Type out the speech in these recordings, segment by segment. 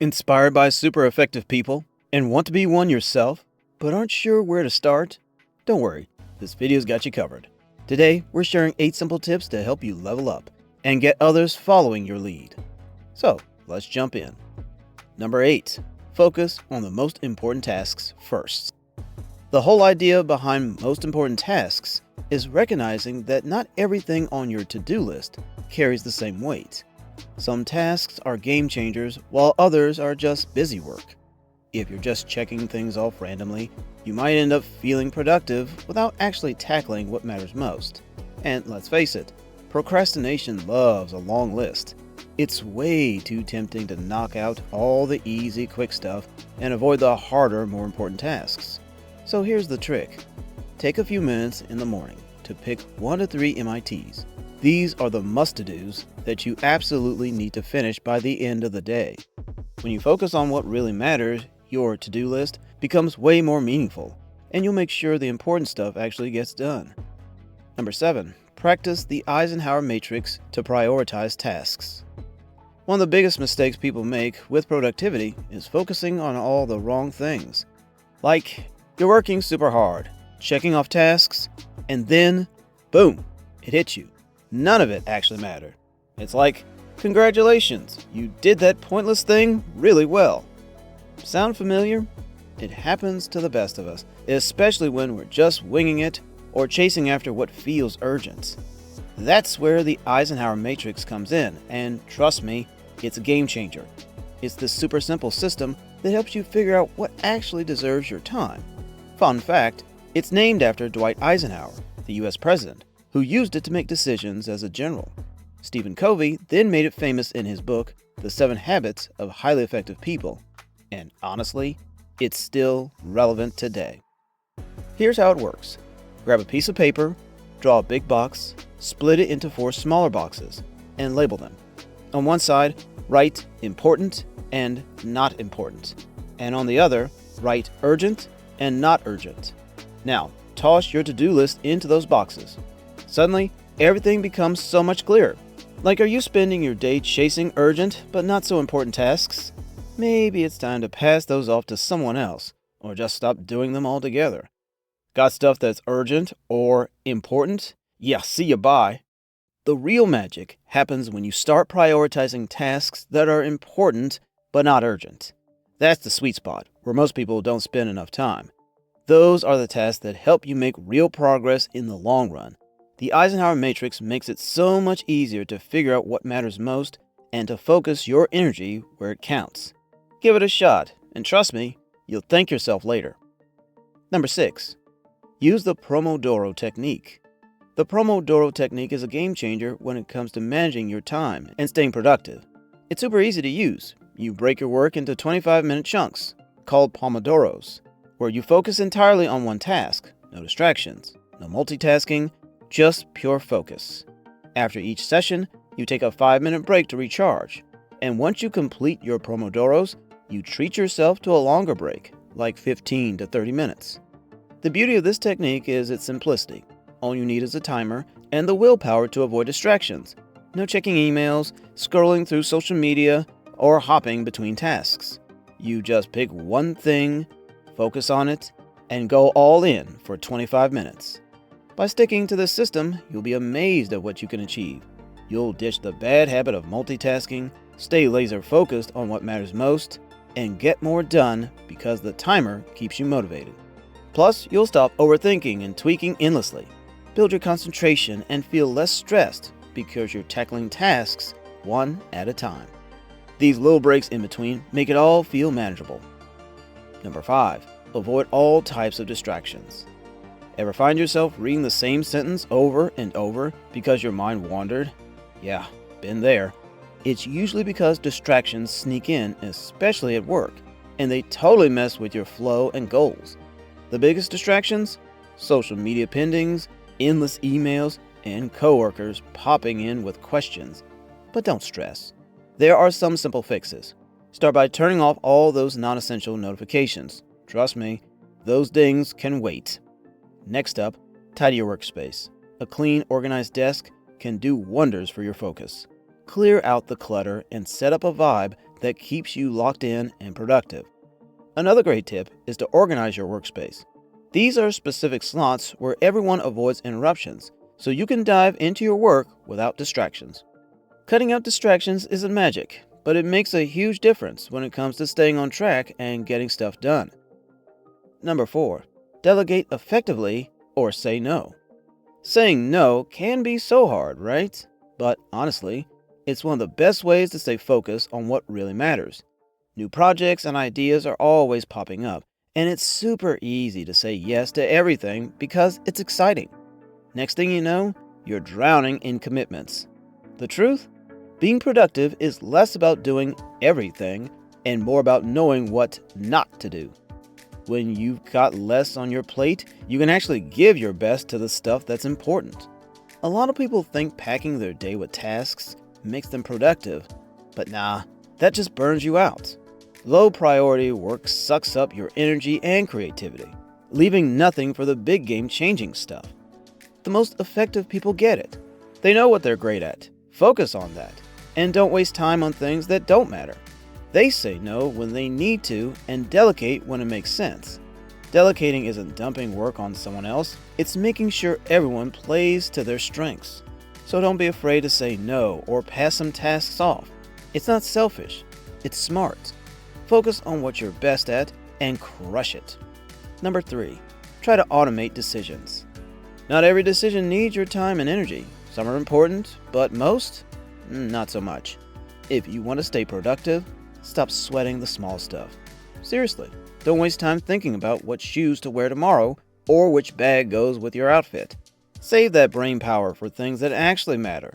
Inspired by super effective people and want to be one yourself, but aren't sure where to start? Don't worry, this video's got you covered. Today, we're sharing 8 simple tips to help you level up and get others following your lead. So, let's jump in. Number 8. Focus on the most important tasks first. The whole idea behind most important tasks is recognizing that not everything on your to-do list carries the same weight. Some tasks are game changers while others are just busy work. If you're just checking things off randomly, you might end up feeling productive without actually tackling what matters most. And let's face it, procrastination loves a long list. It's way too tempting to knock out all the easy, quick stuff and avoid the harder, more important tasks. So here's the trick. Take a few minutes in the morning to pick 1 to 3 MITs. These are the must-to-dos that you absolutely need to finish by the end of the day. When you focus on what really matters, your to-do list becomes way more meaningful, and you'll make sure the important stuff actually gets done. Number 7. Practice the Eisenhower Matrix to prioritize tasks. One of the biggest mistakes people make with productivity is focusing on all the wrong things. Like, you're working super hard, checking off tasks, and then, boom, it hits you. None of it actually mattered. It's like, congratulations, you did that pointless thing really well. Sound familiar? It happens to the best of us, especially when we're just winging it or chasing after what feels urgent. That's where the Eisenhower Matrix comes in, and trust me, it's a game changer. It's the super simple system that helps you figure out what actually deserves your time. Fun fact, it's named after Dwight Eisenhower, the US president, who used it to make decisions as a general. Stephen Covey then made it famous in his book, The 7 Habits of Highly Effective People. And honestly, it's still relevant today. Here's how it works. Grab a piece of paper, draw a big box, split it into 4 smaller boxes, and label them. On one side, write important and not important. And on the other, write urgent and not urgent. Now, toss your to-do list into those boxes. Suddenly, everything becomes so much clearer. Like, are you spending your day chasing urgent but not so important tasks? Maybe it's time to pass those off to someone else, or just stop doing them altogether. Got stuff that's urgent or important? Yeah, see ya, bye. The real magic happens when you start prioritizing tasks that are important but not urgent. That's the sweet spot, where most people don't spend enough time. Those are the tasks that help you make real progress in the long run. The Eisenhower Matrix makes it so much easier to figure out what matters most and to focus your energy where it counts. Give it a shot, and trust me, you'll thank yourself later. Number 6. Use the Pomodoro Technique. The Pomodoro Technique is a game changer when it comes to managing your time and staying productive. It's super easy to use. You break your work into 25-minute chunks, called Pomodoros, where you focus entirely on one task. No distractions, no multitasking, just pure focus. After each session, you take a 5-minute break to recharge. And once you complete your Pomodoros, you treat yourself to a longer break, like 15 to 30 minutes. The beauty of this technique is its simplicity. All you need is a timer and the willpower to avoid distractions. No checking emails, scrolling through social media, or hopping between tasks. You just pick one thing, focus on it, and go all in for 25 minutes. By sticking to this system, you'll be amazed at what you can achieve. You'll ditch the bad habit of multitasking, stay laser focused on what matters most, and get more done because the timer keeps you motivated. Plus, you'll stop overthinking and tweaking endlessly. Build your concentration and feel less stressed because you're tackling tasks one at a time. These little breaks in between make it all feel manageable. Number 5. Avoid all types of distractions. Ever find yourself reading the same sentence over and over because your mind wandered? Yeah, been there. It's usually because distractions sneak in, especially at work, and they totally mess with your flow and goals. The biggest distractions? Social media pingings, endless emails, and coworkers popping in with questions. But don't stress. There are some simple fixes. Start by turning off all those non-essential notifications. Trust me, those dings can wait. Next up, tidy your workspace. A clean, organized desk can do wonders for your focus. Clear out the clutter and set up a vibe that keeps you locked in and productive. Another great tip is to organize your workspace. These are specific slots where everyone avoids interruptions, so you can dive into your work without distractions. Cutting out distractions isn't magic, but it makes a huge difference when it comes to staying on track and getting stuff done. Number 4. Delegate effectively or say no. Saying no can be so hard, right? But honestly, it's one of the best ways to stay focused on what really matters. New projects and ideas are always popping up, and it's super easy to say yes to everything because it's exciting. Next thing you know, you're drowning in commitments. The truth? Being productive is less about doing everything and more about knowing what not to do. When you've got less on your plate, you can actually give your best to the stuff that's important. A lot of people think packing their day with tasks makes them productive, but nah, that just burns you out. Low priority work sucks up your energy and creativity, leaving nothing for the big game changing stuff. The most effective people get it. They know what they're great at. Focus on that, and don't waste time on things that don't matter. They say no when they need to and delegate when it makes sense. Delegating isn't dumping work on someone else, it's making sure everyone plays to their strengths. So don't be afraid to say no or pass some tasks off. It's not selfish, it's smart. Focus on what you're best at and crush it. Number 3, try to automate decisions. Not every decision needs your time and energy. Some are important, but most, not so much. If you want to stay productive, stop sweating the small stuff. Seriously, don't waste time thinking about what shoes to wear tomorrow or which bag goes with your outfit. Save that brain power for things that actually matter.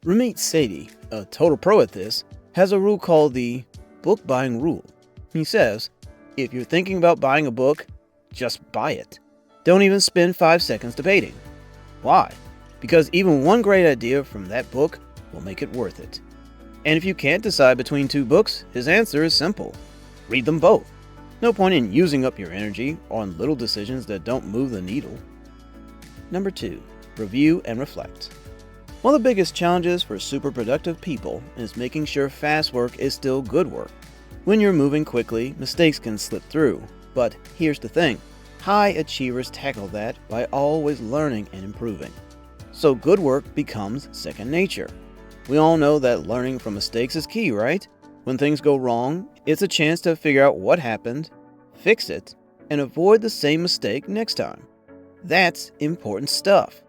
Ramit Sethi, a total pro at this, has a rule called the book buying rule. He says, if you're thinking about buying a book, just buy it. Don't even spend 5 seconds debating. Why? Because even one great idea from that book will make it worth it. And if you can't decide between 2 books, his answer is simple. Read them both. No point in using up your energy on little decisions that don't move the needle. Number 2, review and reflect. One of the biggest challenges for super productive people is making sure fast work is still good work. When you're moving quickly, mistakes can slip through. But here's the thing, high achievers tackle that by always learning and improving. So good work becomes second nature. We all know that learning from mistakes is key, right? When things go wrong, it's a chance to figure out what happened, fix it, and avoid the same mistake next time. That's important stuff.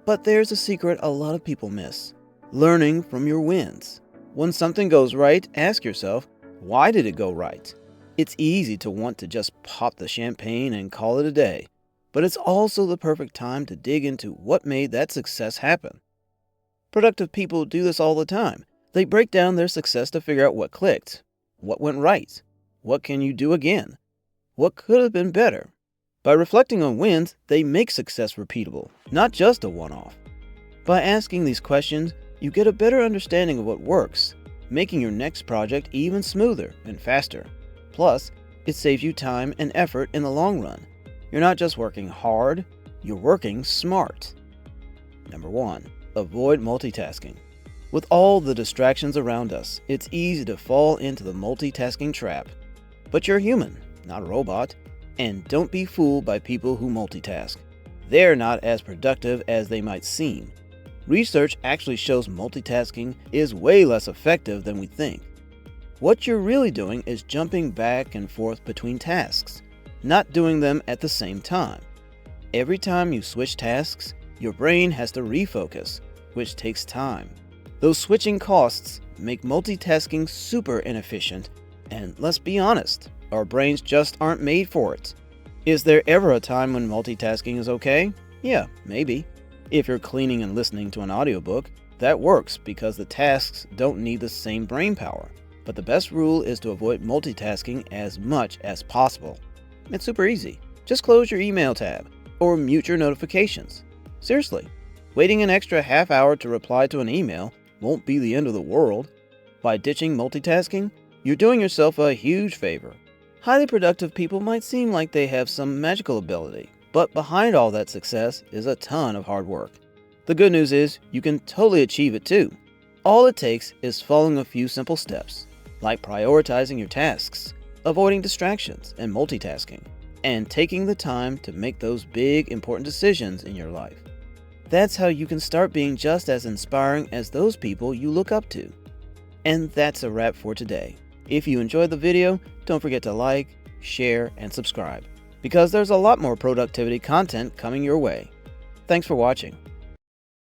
But there's a secret a lot of people miss. Learning from your wins. When something goes right, ask yourself, why did it go right? It's easy to want to just pop the champagne and call it a day. But it's also the perfect time to dig into what made that success happen. Productive people do this all the time. They break down their success to figure out what clicked, what went right, what can you do again, what could have been better. By reflecting on wins, they make success repeatable, not just a one-off. By asking these questions, you get a better understanding of what works, making your next project even smoother and faster. Plus, it saves you time and effort in the long run. You're not just working hard, you're working smart. Number 1, avoid multitasking. With all the distractions around us, it's easy to fall into the multitasking trap. But you're human, not a robot, and don't be fooled by people who multitask. They're not as productive as they might seem. Research actually shows multitasking is way less effective than we think. What you're really doing is jumping back and forth between tasks, not doing them at the same time. Every time you switch tasks, your brain has to refocus, which takes time. Those switching costs make multitasking super inefficient, and let's be honest, our brains just aren't made for it. Is there ever a time when multitasking is okay? Yeah, maybe. If you're cleaning and listening to an audiobook, that works because the tasks don't need the same brain power. But the best rule is to avoid multitasking as much as possible. It's super easy. Just close your email tab or mute your notifications. Seriously, waiting an extra half hour to reply to an email won't be the end of the world. By ditching multitasking, you're doing yourself a huge favor. Highly productive people might seem like they have some magical ability, but behind all that success is a ton of hard work. The good news is you can totally achieve it too. All it takes is following a few simple steps, like prioritizing your tasks, avoiding distractions and multitasking, and taking the time to make those big, important decisions in your life. That's how you can start being just as inspiring as those people you look up to. And that's a wrap for today. If you enjoyed the video, don't forget to like, share, and subscribe, because there's a lot more productivity content coming your way. Thanks for watching.